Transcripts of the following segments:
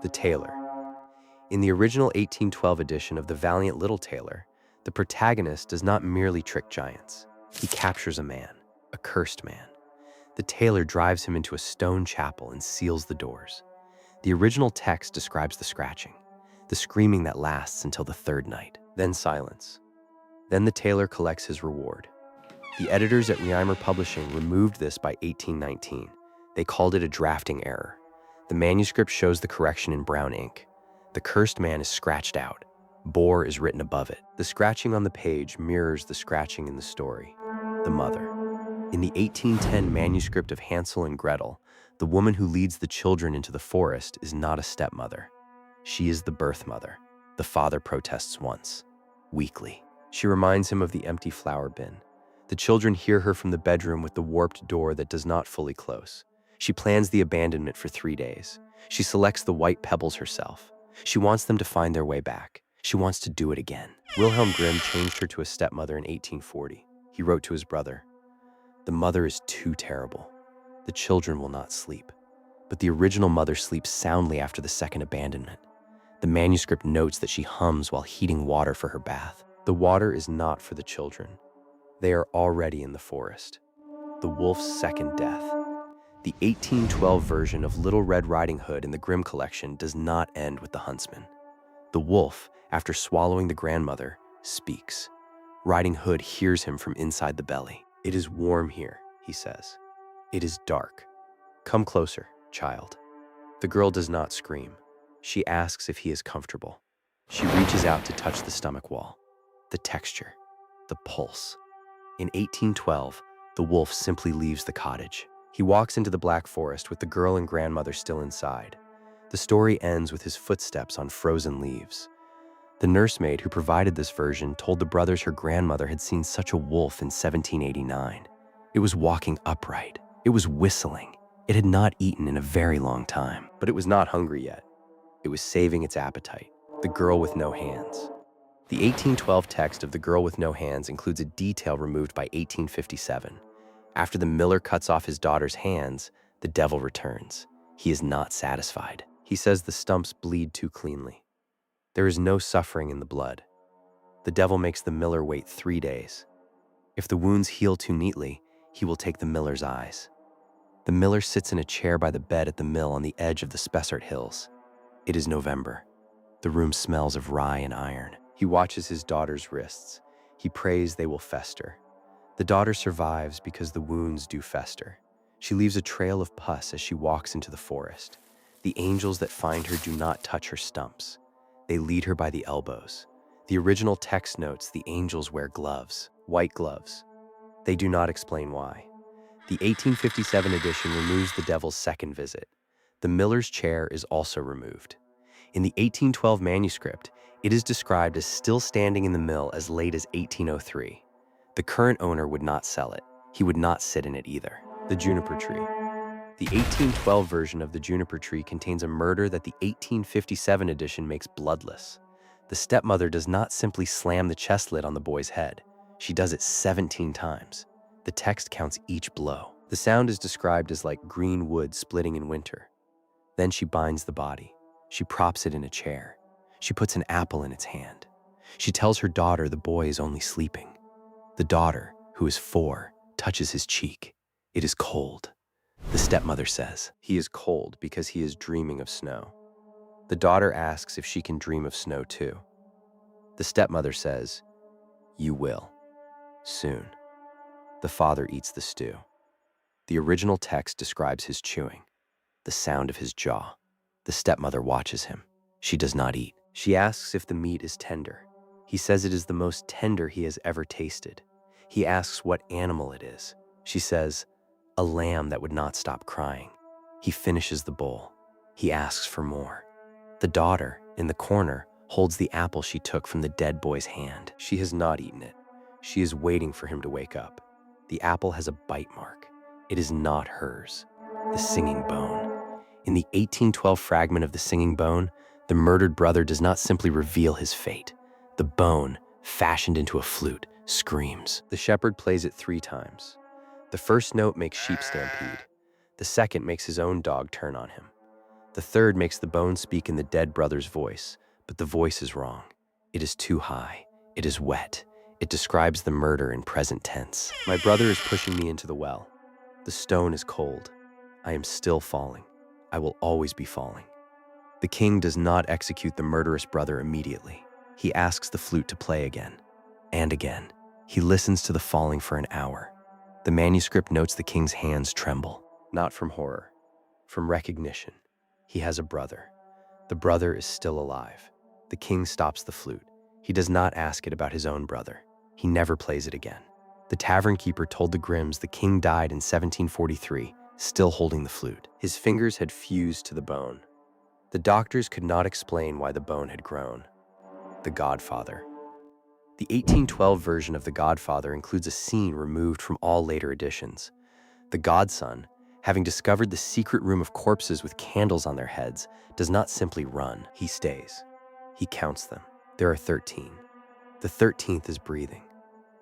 The Tailor. In the original 1812 edition of the Valiant Little Tailor, the protagonist does not merely trick giants. He captures a man, a cursed man. The tailor drives him into a stone chapel and seals the doors. The original text describes the scratching, the screaming that lasts until the third night, then silence. Then the tailor collects his reward. The editors at Juniper Publishing removed this by 1819. They called it a drafting error. The manuscript shows the correction in brown ink. The cursed man is scratched out. Bore is written above it. The scratching on the page mirrors the scratching in the story. The mother. In the 1810 manuscript of Hansel and Gretel, the woman who leads the children into the forest is not a stepmother. She is the birth mother. The father protests once, weakly. She reminds him of the empty flower bin. The children hear her from the bedroom with the warped door that does not fully close. She plans the abandonment for 3 days. She selects the white pebbles herself. She wants them to find their way back. She wants to do it again. Wilhelm Grimm changed her to a stepmother in 1840. He wrote to his brother, "The mother is too terrible. The children will not sleep." But the original mother sleeps soundly after the second abandonment. The manuscript notes that she hums while heating water for her bath. The water is not for the children. They are already in the forest. The wolf's second death. The 1812 version of Little Red Riding Hood in the Grimm collection does not end with the huntsman. The wolf, after swallowing the grandmother, speaks. Riding Hood hears him from inside the belly. "It is warm here," he says. "It is dark. Come closer, child." The girl does not scream. She asks if he is comfortable. She reaches out to touch the stomach wall, the texture, the pulse. In 1812, the wolf simply leaves the cottage. He walks into the Black Forest with the girl and grandmother still inside. The story ends with his footsteps on frozen leaves. The nursemaid who provided this version told the brothers her grandmother had seen such a wolf in 1789. It was walking upright. It was whistling. It had not eaten in a very long time, but it was not hungry yet. It was saving its appetite. The Girl with No Hands. The 1812 text of The Girl with No Hands includes a detail removed by 1857. After the miller cuts off his daughter's hands, the devil returns. He is not satisfied. He says the stumps bleed too cleanly. There is no suffering in the blood. The devil makes the miller wait 3 days. If the wounds heal too neatly, he will take the miller's eyes. The miller sits in a chair by the bed at the mill on the edge of the Spessart Hills. It is November. The room smells of rye and iron. He watches his daughter's wrists. He prays they will fester. The daughter survives because the wounds do fester. She leaves a trail of pus as she walks into the forest. The angels that find her do not touch her stumps. They lead her by the elbows. The original text notes the angels wear gloves, white gloves. They do not explain why. The 1857 edition removes the devil's second visit. The miller's chair is also removed. In the 1812 manuscript, it is described as still standing in the mill as late as 1803. The current owner would not sell it. He would not sit in it either. The Juniper Tree. The 1812 version of the Juniper Tree contains a murder that the 1857 edition makes bloodless. The stepmother does not simply slam the chest lid on the boy's head. She does it 17 times. The text counts each blow. The sound is described as like green wood splitting in winter. Then she binds the body. She props it in a chair. She puts an apple in its hand. She tells her daughter the boy is only sleeping. The daughter, who is 4, touches his cheek. It is cold. The stepmother says, "He is cold because he is dreaming of snow." The daughter asks if she can dream of snow too. The stepmother says, "You will. Soon." The father eats the stew. The original text describes his chewing, the sound of his jaw. The stepmother watches him. She does not eat. She asks if the meat is tender. He says it is the most tender he has ever tasted. He asks what animal it is. She says, "A lamb that would not stop crying." He finishes the bowl. He asks for more. The daughter, in the corner, holds the apple she took from the dead boy's hand. She has not eaten it. She is waiting for him to wake up. The apple has a bite mark. It is not hers. The singing bone. In the 1812 fragment of the singing bone, the murdered brother does not simply reveal his fate. The bone, fashioned into a flute, screams. The shepherd plays it 3 times. The first note makes sheep stampede. The second makes his own dog turn on him. The third makes the bone speak in the dead brother's voice, but the voice is wrong. It is too high. It is wet. It describes the murder in present tense. My brother is pushing me into the well. The stone is cold. I am still falling. I will always be falling. The king does not execute the murderous brother immediately. He asks the flute to play again and again. He listens to the falling for an hour. The manuscript notes the king's hands tremble, not from horror, from recognition. He has a brother. The brother is still alive. The king stops the flute. He does not ask it about his own brother. He never plays it again. The tavern keeper told the Grimms the king died in 1743, still holding the flute. His fingers had fused to the bone. The doctors could not explain why the bone had grown. The Godfather. The 1812 version of The Godfather includes a scene removed from all later editions. The godson, having discovered the secret room of corpses with candles on their heads, does not simply run. He stays. He counts them. There are 13. The 13th is breathing.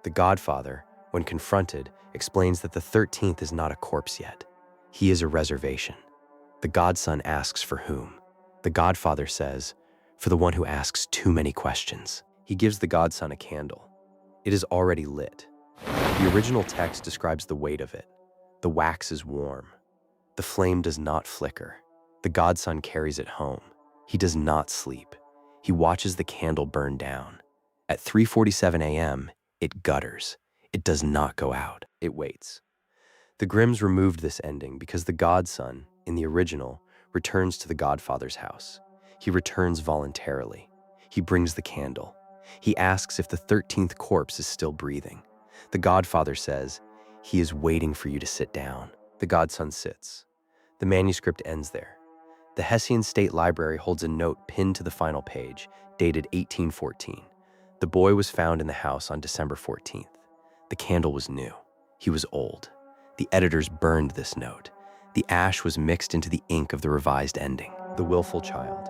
The Godfather, when confronted, explains that the 13th is not a corpse yet. He is a reservation. The godson asks for whom? The Godfather says, for the one who asks too many questions. He gives the godson a candle. It is already lit. The original text describes the weight of it. The wax is warm. The flame does not flicker. The godson carries it home. He does not sleep. He watches the candle burn down. At 3:47 a.m., it gutters. It does not go out. It waits. The Grimms removed this ending because the godson, in the original, returns to the Godfather's house. He returns voluntarily. He brings the candle. He asks if the 13th corpse is still breathing. The Godfather says, he is waiting for you to sit down. The godson sits. The manuscript ends there. The Hessian State Library holds a note pinned to the final page, dated 1814. The boy was found in the house on December 14th. The candle was new. He was old. The editors burned this note. The ash was mixed into the ink of the revised ending. The Willful Child.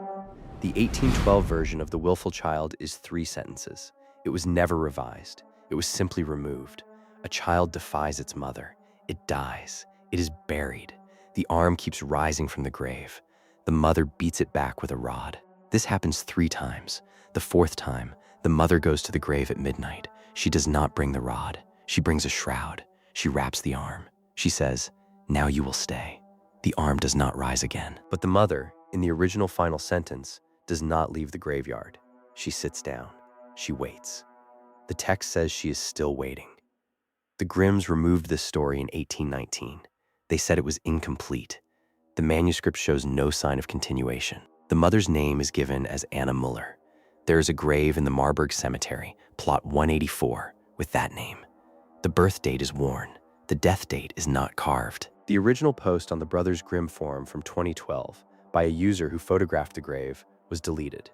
The 1812 version of The Willful Child is 3 sentences. It was never revised. It was simply removed. A child defies its mother. It dies. It is buried. The arm keeps rising from the grave. The mother beats it back with a rod. This happens 3 times. The 4th time, the mother goes to the grave at midnight. She does not bring the rod. She brings a shroud. She wraps the arm. She says, now you will stay. The arm does not rise again. But the mother, in the original final sentence, does not leave the graveyard. She sits down. She waits. The text says she is still waiting. The Grimms removed this story in 1819. They said it was incomplete. The manuscript shows no sign of continuation. The mother's name is given as Anna Müller. There is a grave in the Marburg Cemetery, plot 184, with that name. The birth date is worn. The death date is not carved. The original post on the Brothers Grimm forum from 2012 by a user who photographed the grave was deleted.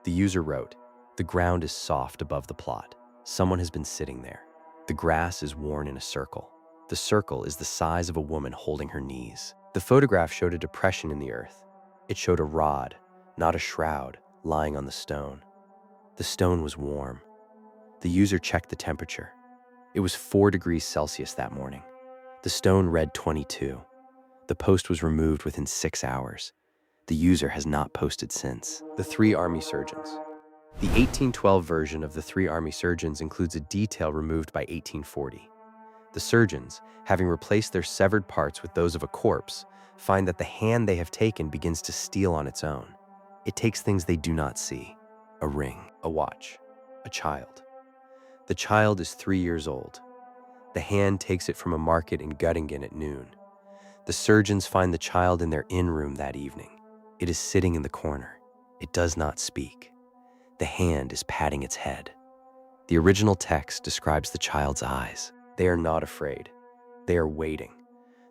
The user wrote, the ground is soft above the plot. Someone has been sitting there. The grass is worn in a circle. The circle is the size of a woman holding her knees. The photograph showed a depression in the earth. It showed a rod, not a shroud, lying on the stone. The stone was warm. The user checked the temperature. It was 4 degrees Celsius that morning. The stone read 22. The post was removed within 6 hours. The user has not posted since. The 3 army surgeons. The 1812 version of the 3 army surgeons includes a detail removed by 1840. The surgeons, having replaced their severed parts with those of a corpse, find that the hand they have taken begins to steal on its own. It takes things they do not see: a ring, a watch, a child. The child is 3 years old. The hand takes it from a market in Göttingen at noon. The surgeons find the child in their inn room that evening. It is sitting in the corner. It does not speak. The hand is patting its head. The original text describes the child's eyes. They are not afraid. They are waiting.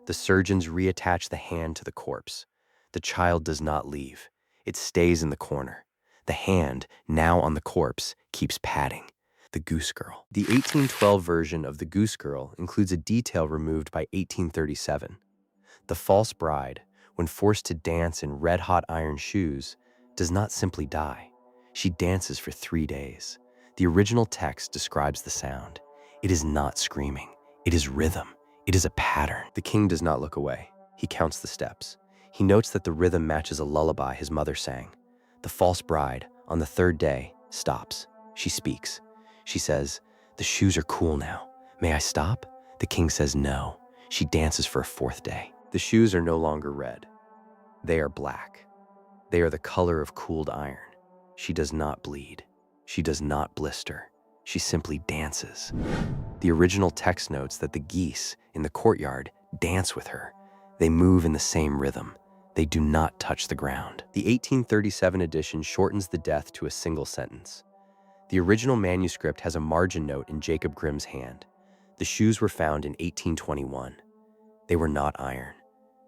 The surgeons reattach the hand to the corpse. The child does not leave. It stays in the corner. The hand, now on the corpse, keeps patting. The Goose Girl. The 1812 version of The Goose Girl includes a detail removed by 1837. The false bride, when forced to dance in red-hot iron shoes, does not simply die. She dances for 3 days. The original text describes the sound. It is not screaming. It is rhythm. It is a pattern. The king does not look away. He counts the steps. He notes that the rhythm matches a lullaby his mother sang. The false bride, on the third day, stops. She speaks. She says, "The shoes are cool now. May I stop?" The king says no. She dances for a fourth day. The shoes are no longer red. They are black. They are the color of cooled iron. She does not bleed. She does not blister. She simply dances. The original text notes that the geese in the courtyard dance with her. They move in the same rhythm. They do not touch the ground. The 1837 edition shortens the death to a single sentence. The original manuscript has a margin note in Jacob Grimm's hand. The shoes were found in 1821. They were not iron.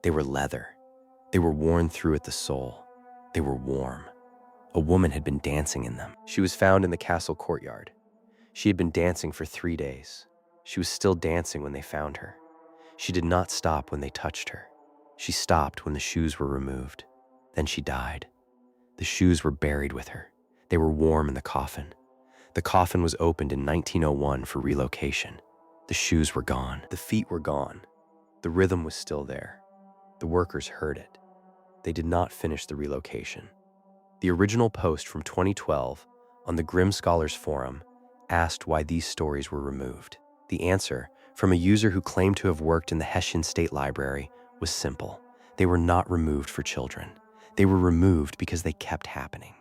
They were leather. They were worn through at the sole. They were warm. A woman had been dancing in them. She was found in the castle courtyard. She had been dancing for 3 days. She was still dancing when they found her. She did not stop when they touched her. She stopped when the shoes were removed. Then she died. The shoes were buried with her. They were warm in the coffin. The coffin was opened in 1901 for relocation. The shoes were gone. The feet were gone. The rhythm was still there. The workers heard it. They did not finish the relocation. The original post from 2012 on the Grimm Scholars Forum asked why these stories were removed. The answer, from a user who claimed to have worked in the Hessian State Library, was simple. They were not removed for children. They were removed because they kept happening.